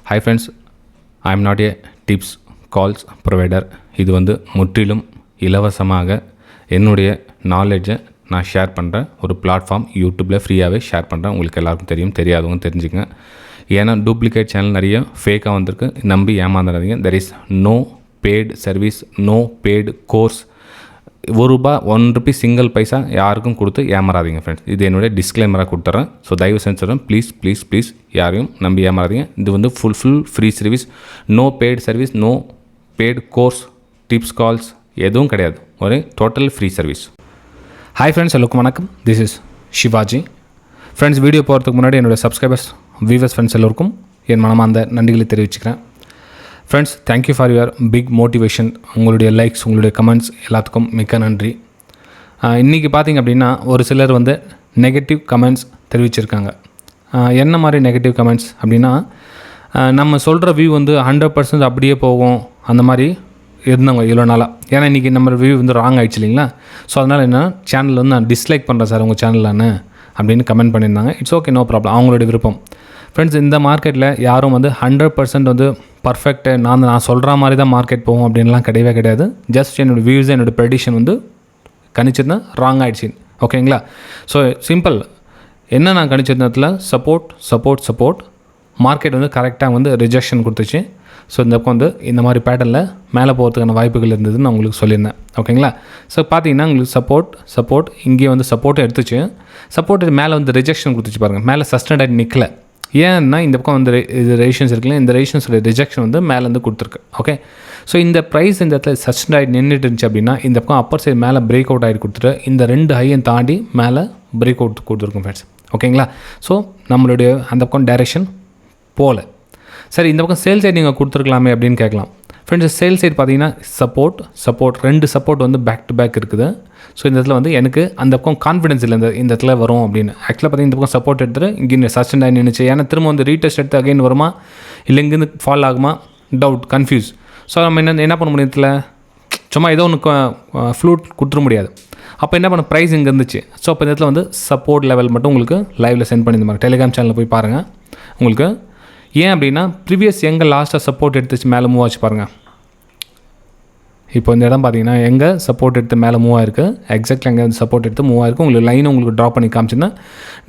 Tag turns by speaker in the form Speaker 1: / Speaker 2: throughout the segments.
Speaker 1: Hi friends, I am not a tips calls provider. இது முற்றிலும் இலவசமாக என்னுடைய நாலேஜை நான் ஷேர் பண்ணுறேன். ஒரு பிளாட்ஃபார்ம் யூடியூப்பில் ஃப்ரீயாகவே ஷேர் பண்ணுறேன். உங்களுக்கு எல்லாருக்கும் தெரியும், தெரியாதவங்க தெரிஞ்சுங்க. ஏன்னா டூப்ளிகேட் சேனல் நிறைய ஃபேக்காக வந்திருக்கு, நம்பி ஏமாந்துடாதீங்க. There is no paid service, no paid course. ₹1 single paisa யாருக்கும் கொடுத்து ஏமாறாதீங்க ஃப்ரெண்ட்ஸ். இது என்னுடைய டிஸ்க்ளைமராக கொடுத்துட்றேன். ஸோ தயவு செஞ்சு சொல்கிறேன், ப்ளீஸ் யாரையும் நம்பி ஏமாறாதீங்க. இது full free service, no paid service, no paid course, tips calls எதுவும் கிடையாது. ஒரு total free service. Hi friends, எல்லோருக்கும் வணக்கம். This is Sivaji. Friends, video போகிறதுக்கு முன்னாடி என்னுடைய சப்ஸ்கிரைபர்ஸ், வியூவர்ஸ், ஃப்ரெண்ட்ஸ் எல்லோருக்கும் என் மனமார்ந்த நன்றிகளை தெரிவிச்சுக்கிறேன். Friends, thank you for your big motivation. உங்களுடைய லைக்ஸ், உங்களுடைய கமெண்ட்ஸ் எல்லாத்துக்கும் மிக்க நன்றி. இன்றைக்கி பார்த்திங்க அப்படின்னா ஒரு சிலர் நெகட்டிவ் கமெண்ட்ஸ் தெரிவிச்சிருக்காங்க. என்ன மாதிரி நெகட்டிவ் கமெண்ட்ஸ் அப்படின்னா, நம்ம சொல்கிற வியூ 100% அப்படியே போகும் அந்த மாதிரி இருந்தவங்க இவ்வளோ நாளாக. ஏன்னா இன்றைக்கி நம்ம வியூ ராங் ஆகிடுச்சு இல்லைங்களா. ஸோ அதனால் என்ன, சேனலில் நான் டிஸ்லைக் பண்ணுறேன் சார் உங்கள் சேனலான்னு அப்படின்னு கமெண்ட் பண்ணியிருந்தாங்க. இட்ஸ் ஓகே, நோ ப்ராப்ளம், அவங்களுடைய விருப்பம். ஃப்ரெண்ட்ஸ், இந்த மார்க்கெட்டில் யாரும் 100% பர்ஃபெக்ட்டு நான் சொல்கிற மாதிரி தான் மார்க்கெட் போகும் அப்படின்லாம் கிடையவே கிடையாது. ஜஸ்ட் என்னோடய வியூஸ், என்னோடய ப்ரெடிக்ஷன் கணிச்சிருந்தேன், ராங் ஆகிடுச்சு. ஓகேங்களா. ஸோ சிம்பிள், என்ன நான் கணிச்சிருந்ததில் சப்போர்ட் மார்க்கெட் கரெக்டாக ரிஜெக்ஷன் கொடுத்துச்சு. ஸோ இந்த பக்கம் இந்த மாதிரி பேட்டர்னில் மேலே போகிறதுக்கான வாய்ப்புகள் இருந்ததுன்னு நான் உங்களுக்கு சொல்லியிருந்தேன். ஓகேங்களா. ஸோ பார்த்தீங்கன்னா உங்களுக்கு சப்போர்ட் இங்கே சப்போர்ட்டை எடுத்துச்சு. சப்போர்ட் மேலே ரிஜெக்ஷன் கொடுத்துச்சு பாருங்கள். மேலே சஸ்டெண்ட் ஆகி நிற்கலை. ஏன்னா இந்த பக்கம் இது ரெசிஷன்ஸ் இருக்குல்ல, இந்த ரெசிஷன்ஸோட ரிஜெக்ஷன் மேலேருந்து கொடுத்துருக்கு. ஓகே. ஸோ இந்த ப்ரைஸ் இந்த இடத்துல சஸ்டெண்ட் ஆகி நின்றுட்டு இருந்துச்சு அப்படின்னா, இந்த பக்கம் அப்பர் சைடு மேலே பிரேக் அவுட் ஆகிட்டு கொடுத்துட்டு இந்த 2 ஹையும் தாண்டி மேலே பிரேக் அவுட் கொடுத்துருக்கும் ஃப்ரெண்ட்ஸ். ஓகேங்களா. ஸோ நம்மளுடைய அந்த பக்கம் டைரெக்ஷன் போகல. சரி, இந்த பக்கம் சேல் சைடு நீங்கள் கொடுத்துருக்கலாமே அப்படின்னு கேட்கலாம். ஃப்ரெண்ட்ஸ், சேல் சைடு பார்த்தீங்கன்னா support 2 support back to back இருக்குது. ஸோ இந்த இடத்துல எனக்கு அந்த பக்கம் கான்ஃபிடன்ஸ் இல்லை இந்த இடத்துல வரும் அப்படின்னு. ஆக்சுவலாக பார்த்தீங்கன்னா இந்த பக்கம் சப்போர்ட் எடுத்துகிட்டு இங்கே சஸ்டெண்ட் ஆகி நின்றுச்சு. ஏன்னா திரும்ப ரீடெஸ்ட் எடுத்து அகைன் வருமா, இல்லை இங்கேருந்து ஃபால் ஆகுமா, டவுட், கன்ஃபியூஸ். ஸோ நம்ம என்ன பண்ண முடியும், இதில் சும்மா ஏதோ ஒன்று ஃப்ளூட் கொடுத்துட முடியாது. அப்போ என்ன பண்ண, ப்ரைஸ் இங்கே இருந்துச்சு. ஸோ அப்போ இந்த இடத்துல சப்போர்ட் லெவல் மட்டும் உங்களுக்கு லைவில் சென்ட் பண்ணியிருந்தாங்க. டெலிகிராம் சேனலில் போய் பாருங்கள். உங்களுக்கு ஏன் அப்படின்னா ப்ரீவியஸ் எங்கே லாஸ்ட்டாக சப்போர்ட் எடுத்துச்சு மேலே மூவ் ஆச்சு பாருங்கள். இப்போ இந்த இடம் பார்த்தீங்கன்னா எங்கே சப்போர்ட் எடுத்து மேலே மூவ் ஆயிருக்கு, எக்ஸாக்ட்லி எங்கே சப்போர்ட் எடுத்து மூவ் ஆயிருக்கு. உங்களுக்கு லைனை உங்களுக்கு ட்ரா பண்ணி காமிச்சுன்னா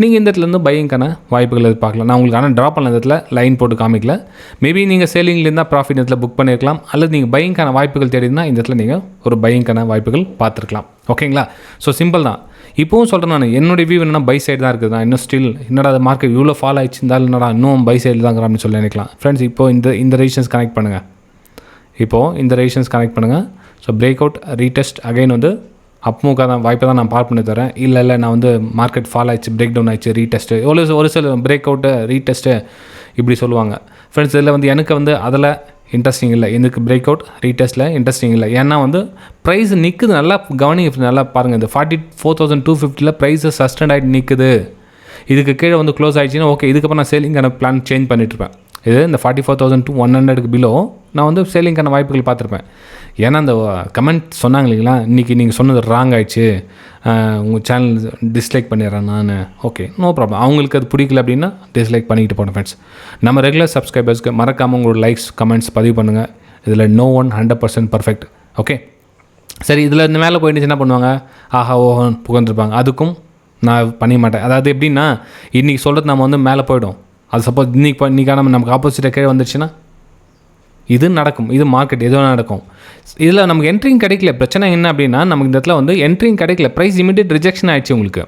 Speaker 1: நீங்கள் இந்த இடத்துலேருந்து பையிங்கான வாய்ப்புகள் எதிர்பார்க்கலாம். நான் உங்களுக்கு ஆனால் ட்ரா பண்ண இடத்துல லைன் போட்டு காமிக்கல. மேபி நீங்கள் சேலிங்லேருந்தால் ப்ராஃபிட் இடத்துல புக் பண்ணியிருக்கலாம், அல்லது நீங்கள் பையிங்கான வாய்ப்புகள் தேடினா இந்த இடத்துல நீங்கள் ஒரு பையிங்கான வாய்ப்புகள் பார்த்துருக்கலாம். ஓகேங்களா. ஸோ சிம்பிள் தான். இப்போவும் சொல்கிறேன் நான், என்னுடைய வியூ என்னன்னா பை சைடு தான் இருக்குது. நான் இன்னும் ஸ்டில் என்னடா அது மார்க்கெட் இவ்வளோ ஃபால் ஆகிடுச்சு இருந்தாலும் என்னடா இன்னும் பை சைடு தாங்கிற அப்படின்னு சொல்லி நினைக்கலாம். ஃப்ரெண்ட்ஸ், இப்போது இந்த ரெசிஸ்டன்ஸ் கனெக்ட் பண்ணுங்கள். So break out, retest, again அப்மூக்காக தான் வாய்ப்பை தான் நான் பார்க் பண்ணி தரேன். இல்லை நான் மார்க்கெட் ஃபால் ஆயிடுச்சு, பிரேக் டவுன் ஆயிடுச்சு, ரீடெஸ்ட்டு ஒரு சில பிரேக் அவுட்டு, ரீடெஸ்ட்டு இப்படி சொல்லுவாங்க. ஃப்ரெண்ட்ஸ், இதில் எனக்கு அதில் இன்ட்ரெஸ்டிங் இல்லை. எனக்கு பிரேக் அவுட், ரீடெஸ்ட்டில் இன்ட்ரெஸ்டிங் இல்லை. ஏன்னா ப்ரைஸ் நிற்குது, நல்லா நல்லா பாருங்கள். இந்த 44,250 ப்ரைஸு சஸ்டெண்ட் ஆகிட்டு நிற்குது. இதுக்கு கீழே க்ளோஸ் ஆகிடுச்சின்னா ஓகே, இதுக்கப்புறம் நான் சேலிங்கான பிளான் சேஞ்ச் பண்ணிட்டுருப்பேன். இது இந்த 44,100 பிலோ நான் சேலிங்கான வாய்ப்புகள் பார்த்துருப்பேன். ஏன்னா அந்த கமெண்ட் சொன்னாங்க இல்லைங்களா, இன்றைக்கி நீங்கள் சொன்னது ராங் ஆகிடுச்சு, உங்கள் சேனல் டிஸ்லைக் பண்ணிடுறேன் நான். Okay, no problem. அவங்களுக்கு அது பிடிக்கல அப்படின்னா டிஸ்லைக் பண்ணிக்கிட்டு போனேன். ஃப்ரெண்ட்ஸ், நம்ம ரெகுலர் சப்ஸ்கிரைபர்ஸ்க்கு மறக்காமல் உங்களோட லைக்ஸ், கமெண்ட்ஸ் பதிவு பண்ணுங்கள். இதில் நோ ஒன் 100% பர்ஃபெக்ட். ஓகே. சரி, இதில் இந்த மேலே போயிட்டு என்ன பண்ணுவாங்க, ஆஹா ஓஹோன்னு புகழ்ந்துருப்பாங்க. அதுக்கும் நான் பண்ண மாட்டேன். அதாவது எப்படின்னா, இன்றைக்கி சொல்கிறது நம்ம மேலே போய்டும். அது சப்போஸ் இன்றைக்கான நமக்கு ஆப்போசிட்டாக கீழே வந்துடுச்சுன்னா இது நடக்கும். இது மார்க்கெட் எதுவும் நடக்கும். இதில் நமக்கு என்ட்ரிங் கிடைக்கல. பிரச்சனை என்ன அப்படின்னா, நமக்கு இந்த இடத்துல என்ட்ரிங் கிடைக்கல. ப்ரைஸ் இமீடியட் ரிஜெக்ஷன் ஆகிடுச்சு உங்களுக்கு.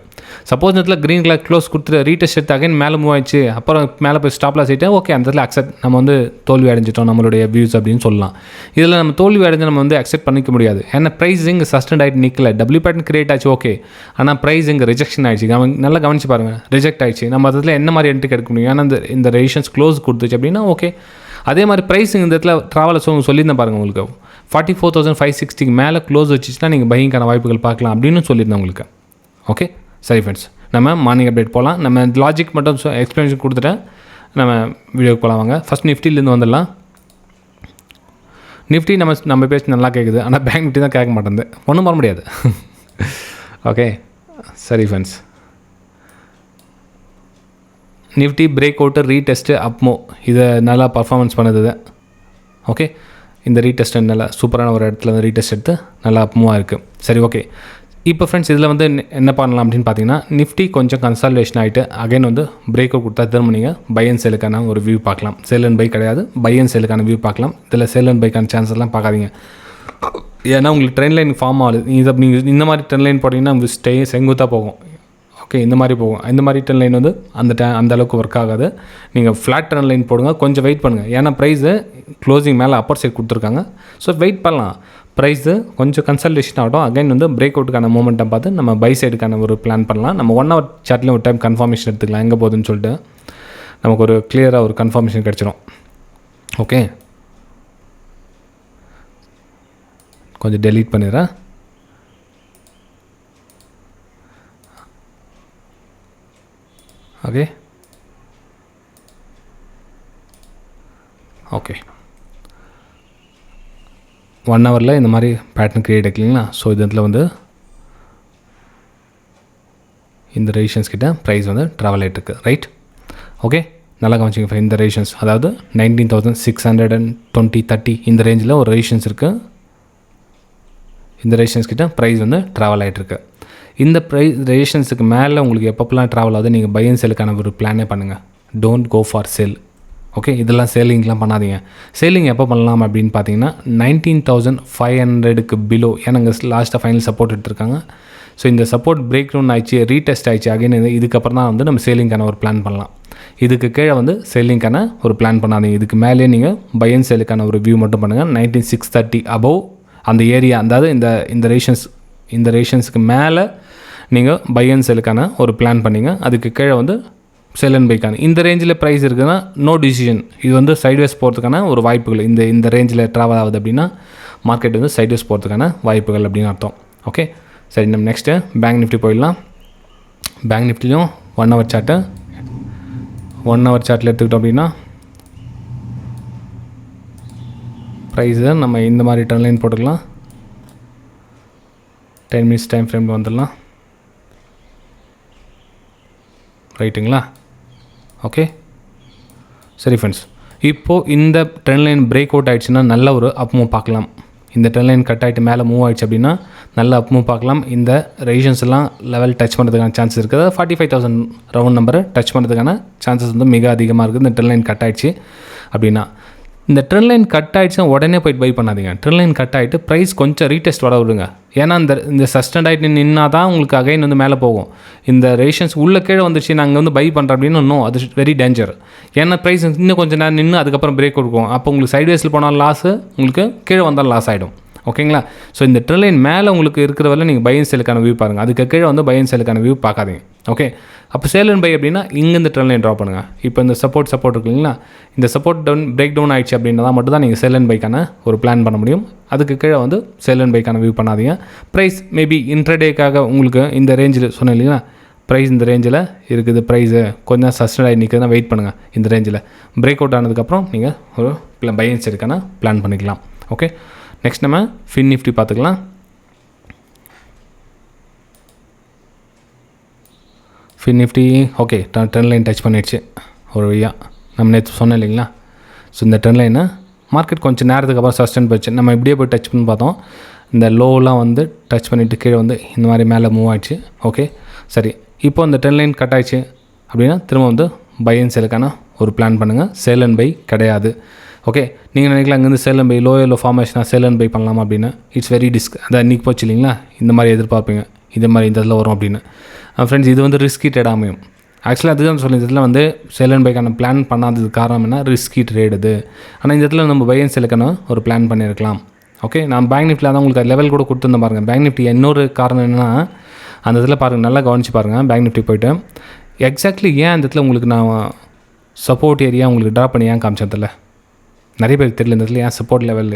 Speaker 1: சப்போஸ் இந்த இடத்துல க்ரீன் கலர் க்ளோஸ் கொடுத்துட்டு ரீடெஸ்ட் எடுத்து அகைன் மேலே மூவ் ஆயிடுச்சு, அப்புறம் மேலே போய் ஸ்டாப் லாஸ் ஆகிட்டு ஓகே, அந்த இடத்துல அக்செப்ட் நம்ம தோல்வி அடைஞ்சிட்டோம் நம்மளுடைய வியூஸ் அப்படின்னு சொல்லலாம். இதில் நம்ம தோல்வி அடைஞ்சு நம்ம அக்செப்ட் பண்ணிக்க முடியாது. ஏன்னா ப்ரைஸ் இங்கே சஸ்டெண்ட் ஆகிட்டு நிற்கல. டபிள்யூ பேட்டர்ன் கிரியேட் ஆச்சு ஓகே, ஆனால் ப்ரைஸ் இங்கே ரிஜெக்ஷன் ஆகிடுச்சு. நல்லா கவனிச்சு பாருங்கள், ரிஜெக்ட் ஆகிடுச்சு. நம்ம அதில் என்ன மாதிரி என்ட்ரி கிடைக்க முடியும். ஏன்னா இந்த ரெசிஸ்டன்ஸ் க்ளோஸ் கொடுத்துச்சு அப்படின்னா ஓகே. அதே மாதிரி ப்ரைஸிங் இந்த இடத்துல ட்ராவலர்ஸ் சொல்லியிருந்தேன் பாருங்கள். உங்களுக்கு 44,560 மேலே க்ளோஸ் வச்சுச்சுன்னா நீங்கள் பையிங்கான வாய்ப்புகள் பார்க்கலாம் அப்படின்னு சொல்லியிருந்தேன் உங்களுக்கு. ஓகே, சரி ஃப்ரெண்ட்ஸ், நம்ம மார்னிங் அப்டேட் போகலாம். நம்ம லாஜிக் மட்டும் எக்ஸ்ப்ளனேஷன் கொடுத்துட்டேன். நம்ம வீடியோக்கு போகலாம் வாங்க. ஃபஸ்ட் நிஃப்டிலேருந்து வந்துடலாம். நிஃப்டி நம்ம பேசி நல்லா கேட்குது, ஆனால் பேங்க் நிஃப்டி தான் கேட்க மாட்டேங்குது. ஒன்றும் பண்ண முடியாது. ஓகே, சரி friends, Nifty break out retest அப்மோ இதை நல்லா பர்ஃபார்மன்ஸ் பண்ணுது. ஓகே, இந்த ரீடெஸ்ட் நல்லா சூப்பரான ஒரு இடத்துல வந்து ரீடெஸ்ட் எடுத்து நல்லா அப்மூவாக இருக்குது. சரி, ஓகே. இப்போ ஃப்ரெண்ட்ஸ் இதில் வந்து என்ன பண்ணலாம் அப்படின்னு பார்த்தீங்கன்னா, நிஃப்டி கொஞ்சம் கன்சால்டேஷன் ஆகிட்டு அகைன் வந்து பிரேக் அவுட் கொடுத்தா திரும்ப நீங்கள் பை அண்ட் சேலுக்கான ஒரு வியூ பார்க்கலாம். சேல் அண்ட் பை கிடையாது, பை அண்ட் சேலுக்கான வியூ பார்க்கலாம். இதில் சேல் அண்ட் பைக்கான சான்ஸ்லாம் பார்க்காதீங்க. ஏன்னா உங்களுக்கு ட்ரெண்ட் லைன் ஃபார்ம் ஆகுது. நீங்கள் இந்த மாதிரி ட்ரெண்ட் லைன் போட்டிங்கன்னா உங்களுக்கு செங்குத்தாக போகும். ஓகே, இந்த மாதிரி போகும். இந்த மாதிரி ட்ரெண்ட் லைன் வந்து அந்த அளவுக்கு ஒர்க் ஆகாது. நீங்கள் ஃப்ளாட் ட்ரெண்ட் லைன் போடுங்க, கொஞ்சம் வெயிட் பண்ணுங்கள். ஏன்னா ப்ரைஸு க்ளோசிங் மேலே அப்பர் சைட் கொடுத்துருக்காங்க. ஸோ வெயிட் பண்ணலாம். ப்ரைஸு கொஞ்சம் கன்சல்டேஷன் ஆகட்டும். அகைன் வந்து பிரேக் அவுட்டுக்கான மூமெண்ட்டை பார்த்து நம்ம பை சைடுக்கான ஒரு பிளான் பண்ணலாம். நம்ம 1 hour சார்ட்லேயும் ஒரு டைம் கன்ஃபர்மேஷன் எடுத்துக்கலாம் எங்கே போகுதுன்னு சொல்லிட்டு. நமக்கு ஒரு கிளியராக ஒரு கன்ஃபர்மேஷன் கிடச்சிரும். ஓகே, கொஞ்சம் டெலீட் பண்ணிடுறேன். Okay, okay. 1 hourல இந்த மாதிரி பேட்டர்ன் க்ரியேட் ஆகிங்களா. ஸோ இதில் வந்து இந்த ரெசிஷன்ஸ் கிட்ட ப்ரைஸ் வந்து ட்ராவல் ஆகிட்டு இருக்குது. Right, okay. நல்லா கவனிச்சிங்க. இந்த ரெசிஷன்ஸ் அதாவது 19,620 30 இந்த ரேஞ்சில் ஒரு ரெசிஷன்ஸ் இருக்குது. இந்த ரெசிஷன்ஸ் கிட்ட ப்ரைஸ் வந்து ட்ராவல் ஆகிட்டுருக்கு. இந்த ரெசிஷன்ஸுக்கு மேலே உங்களுக்கு எப்பப்பெல்லாம் ட்ராவல் ஆகுது நீங்கள் பை அண்ட் சேலுக்கான ஒரு பிளானே பண்ணுங்கள். Don't go for sell. Okay, இதெல்லாம் சேலிங்லாம் பண்ணாதீங்க. சேலிங் எப்போ பண்ணலாம் அப்படின்னு பார்த்தீங்கன்னா 19,500க்கு பிலோ. ஏன்னா இங்கே லாஸ்ட்டாக ஃபைனல் சப்போர்ட் எடுத்துருக்காங்க. ஸோ இந்த சப்போர்ட் பிரேக் டவுன் ஆயிடுச்சு, ரீடெஸ்ட் ஆயிடுச்சு. அகைன் இதுக்கப்புறம் தான் வந்து நம்ம சேலிங்கான ஒரு பிளான் பண்ணலாம். இதுக்கு கீழே வந்து சேலிங்கான ஒரு பிளான் பண்ணாதீங்க. இதுக்கு மேலே நீங்கள் பை அண்ட் சேலுக்கான ஒரு வியூ மட்டும் பண்ணுங்கள். 19,630 அபவ் அந்த ஏரியா, அதாவது இந்த ரேஷன்ஸுக்கு மேலே நீங்கள் பை அண்ட் சேலுக்கான ஒரு பிளான் பண்ணிங்க. அதுக்கு கீழே வந்து செல் அண்ட் பைக்கான இந்த ரேஞ்சில் ப்ரைஸ் இருக்குதுன்னா நோ டிசிஷன். இது வந்து சைட்வேஸ் போகிறதுக்கான ஒரு வாய்ப்புகள். இந்த ரேஞ்சில் ட்ராவல் ஆகுது அப்படின்னா மார்க்கெட் வந்து சைட்வேஸ் போகிறதுக்கான வாய்ப்புகள் அப்படின்னு அர்த்தம். ஓகே, சரி. நம்ம நெக்ஸ்ட்டு பேங்க் நிஃப்டி போயிடலாம். பேங்க் நிஃப்டிலையும் 1 hour சார்ட்டு 1 hour சார்ட்டில் எடுத்துக்கிட்டோம் அப்படின்னா ப்ரைஸை நம்ம இந்த மாதிரி ட்ரெண்ட் லைன் போட்டுக்கலாம். 10 minutes டைம் ஃப்ரேமில் வந்துடலாம். ரைட்டுங்களா? ஓகே, சரி ஃப்ரெண்ட்ஸ். இப்போது இந்த ட்ரெண்ட் லைன் பிரேக் அவுட் ஆகிடுச்சுன்னா நல்ல ஒரு அப் மூவ் பார்க்கலாம். இந்த ட்ரெண்ட் லைன் கட் ஆகிட்டு மேலே மூவ் ஆகிடுச்சு அப்படின்னா நல்ல அப் மூவ் பார்க்கலாம். இந்த ரெசிஷன்ஸ் எல்லாம் லெவல் டச் பண்ணுறதுக்கான சான்சஸ் இருக்குது. 45,000 ரவுண்ட் நம்பரை டச் பண்ணுறதுக்கான சான்சஸ் வந்து மிக அதிகமாக இருக்குது. இந்த ட்ரெண்ட் லைன் கட் ஆகிடுச்சு அப்படின்னா இந்த ட்ரெண்ட் லைன் கட் ஆகிடுச்சுன்னா உடனே போய்ட்டு பை பண்ணாதீங்க. ட்ரெண்ட் லைன் கட் ஆகிட்டு ப்ரைஸ் கொஞ்சம் ரீடெஸ்ட் வர விடுங்க. ஏன்னா இந்த சஸ்டெண்ட் ஆகிட்டு நின்னா தான் உங்களுக்கு அகைன் வந்து மேலே போகும். இந்த ரேஷன்ஸ் உள்ள கீழே வந்துச்சு நாங்கள் வந்து பை பண்ணுறோம் அப்படின்னு இன்னும் அது வெரி டேஞ்சர். ஏன்னா ப்ரைஸ் இன்னும் கொஞ்சம் நேரம் நின்று அதுக்கப்புறம் பிரேக் கொடுக்கும். அப்போ உங்களுக்கு சைட்வேஸில் போனால் லாஸு, உங்களுக்கு கீழே வந்தால் லாஸ் ஆகிடும். ஓகேங்களா? ஸோ இந்த ட்ரெண்ட் லைன் மேலே உங்களுக்கு இருக்கிற வரல நீங்கள் பை அண்ட் சேலுக்கான வியூ பாருங்கள். அதுக்கு கீழே வந்து பை அண்ட் சேலுக்கான வியூ பார்க்காதீங்க. ஓகே, அப்போ சேல் அண்ட் பை அப்படின்னா இங்கே இந்த ட்ரெண்ட் லைன் ட்ரா பண்ணுங்கள். இப்போ இந்த சப்போர்ட் இருக்கு இல்லைங்களா, இந்த சப்போர்ட் பிரேக் டவுன் ஆயிடுச்சு அப்படின்னா மட்டும் தான் நீங்கள் சேல் அண்ட் பைக்கான ஒரு பிளான் பண்ண முடியும். அதுக்கு கீழே வந்து சேல் அண்ட் பைக்கான வியூ பண்ணாதீங்க. ப்ரைஸ் மேபி இன்ட்ரடேக்காக உங்களுக்கு இந்த ரேஞ்சில் சொன்னேன் இல்லைங்களா, ப்ரைஸ் இந்த ரேஞ்சில் இருக்குது, ப்ரைஸு கொஞ்சம் சஸ்டெண்ட் ஆகி நிற்கிறதுனா வெயிட் பண்ணுங்கள். இந்த ரேஞ்சில் பிரேக் அவுட் ஆனதுக்கப்புறம் நீங்கள் ஒரு பை அண்ட் சேலுக்கான பிளான் பண்ணிக்கலாம். ஓகே, நெக்ஸ்ட் நம்ம ஃபின் நிஃப்டி பார்த்துக்கலாம். Fin Nifty okay trend line touch பண்ணிடுச்சு ஒரு வழியாக. நம்ம நேற்று சொன்னோம் இல்லைங்களா. ஸோ இந்த ட்ரெண்ட் லைனை மார்க்கெட் கொஞ்சம் நேரத்துக்கு அப்புறம் சஸ்டெண்ட் போயிடுச்சு. நம்ம இப்படியே போய் டச் பண்ணி பார்த்தோம். இந்த லோவெலாம் வந்து டச் பண்ணிவிட்டு கீழே வந்து இந்த மாதிரி மேலே மூவ் ஆகிடுச்சு. ஓகே, சரி. இப்போ இந்த ட்ரெண்ட் லைன் கட் ஆகிடுச்சு அப்படின்னா திரும்ப வந்து பை அண்ட் சேலுக்கான ஒரு பிளான் பண்ணுங்கள். சேல் அண்ட் பை கிடையாது. ஓகே, நீங்கள் நினைக்கலாம் அங்கேருந்து சேல் அண்ட் பை லோ ஃபார்மேஷனாக சேல் அண்ட் பை பண்ணலாமா அப்படின்னு. It's very disk. அதை இன்றைக்கி போச்சு இல்லைங்களா, இந்த மாதிரி எதிர்பார்ப்பீங்க இந்த மாதிரி இந்த இதில் வரும் அப்படின்னு. ஃப்ரெண்ட்ஸ், இது வந்து ரிஸ்கி ட்ரேட் அமையும். ஆக்சுவலாக அதுதான் சொல்லி இதில் வந்து சேல் அண்ட் பைக்கான பிளான் பண்ணாதது காரணம் என்ன, ரிஸ்கி ட்ரேட் அது. ஆனால் இந்த இடத்துல நம்ம பை அண்ட் சேலுக்கான ஒரு பிளான் பண்ணியிருக்கலாம். ஓகே, நான் பேங்க் நிஃப்டியில் தான் உங்களுக்கு லெவல் கூட கொடுத்துருந்தேன் பாருங்கள். பேங்க் நிஃப்டி இன்னொரு காரணம் என்னென்னா அந்த இதில் பாருங்கள், நல்லா கவனித்து பாருங்கள். பேங்க் நிஃப்டி போய்ட்டு எக்ஸாக்ட்லி ஏன் அந்த இடத்துல உங்களுக்கு நான் சப்போர்ட் ஏரியா உங்களுக்கு ட்ரா பண்ணி ஏன் காமிச்சதில்ல, நிறைய பேருக்கு தெரியல. இந்த இடத்துல ஏன் சப்போர்ட் லெவல்,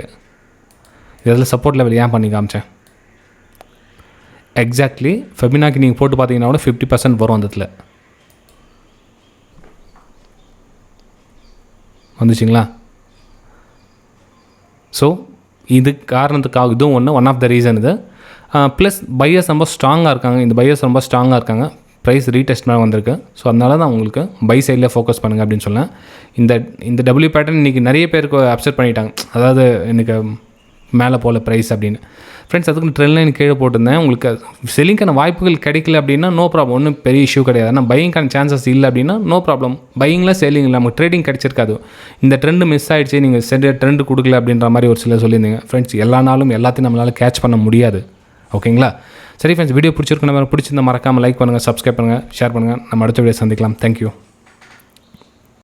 Speaker 1: இதில் சப்போர்ட் லெவல் ஏன் பண்ணி காமிச்சேன். எக்ஸாக்ட்லி ஃபெபினாக்கு நீங்கள் போட்டு பார்த்தீங்கன்னா கூட 50% வரும் அந்த இடத்துல. வந்துச்சுங்களா? ஸோ இது காரணத்துக்காக இதுவும் ஒன் ஆஃப் த ரீசன் இது. ப்ளஸ் பையர்ஸ் ரொம்ப ஸ்ட்ராங்காக இருக்காங்க. இந்த பையர்ஸ் ரொம்ப ஸ்ட்ராங்காக இருக்காங்க. ப்ரைஸ் ரீடெஸ்ட் மேலே வந்திருக்கு. ஸோ அதனால தான் உங்களுக்கு பை சைடில் ஃபோக்கஸ் பண்ணுங்கள் அப்படின்னு சொன்னேன். இந்த டபிள்யூ பேட்டர்ன் இன்றைக்கி நிறைய பேருக்கு அப்செட் பண்ணிட்டாங்க, அதாவது எனக்கு மேலே போகல ப்ரைஸ் அப்படின்னு. ஃப்ரெண்ட்ஸ், அதுக்கு ட்ரெண்ட் லைன் கீழே போட்டிருந்தேன். உங்களுக்கு செல்லிங்கான வாய்ப்புகள் கிடைக்கல அப்படின்னா நோ ப்ராப்ளம், ஒன்றும் பெரிய இஷ்யூ கிடையாது. ஆனால் பையிங்கான சான்சஸ் இல்லை அப்படின்னா நோ ப்ராப்ளம். பையிங்கில் செல்லிங் இல்லை, நமக்கு ட்ரேடிங் கிடைச்சிருக்காது. இந்த ட்ரெண்டு மிஸ் ஆகிடுச்சு, நீங்கள் சரியாக ட்ரெண்டு கொடுக்கல அப்படின்ற மாதிரி ஒரு சிலர் சொல்லியிருந்தீங்க. ஃப்ரெண்ட்ஸ், எல்லா நாளும் எல்லாத்தையும் நம்மளால் கேட்ச் பண்ண முடியாது. ஓகேங்களா? சரி ஃப்ரெண்ட்ஸ், வீடியோ பிடிச்சிருக்கணும், பிடிச்சிருந்தா மறக்காமல் லைக் பண்ணுங்கள், சப்ஸ்கிரைப் பண்ணுங்கள், ஷேர் பண்ணுங்கள். நம்ம அடுத்த வீடியோ சந்திக்கலாம். தேங்க்யூ.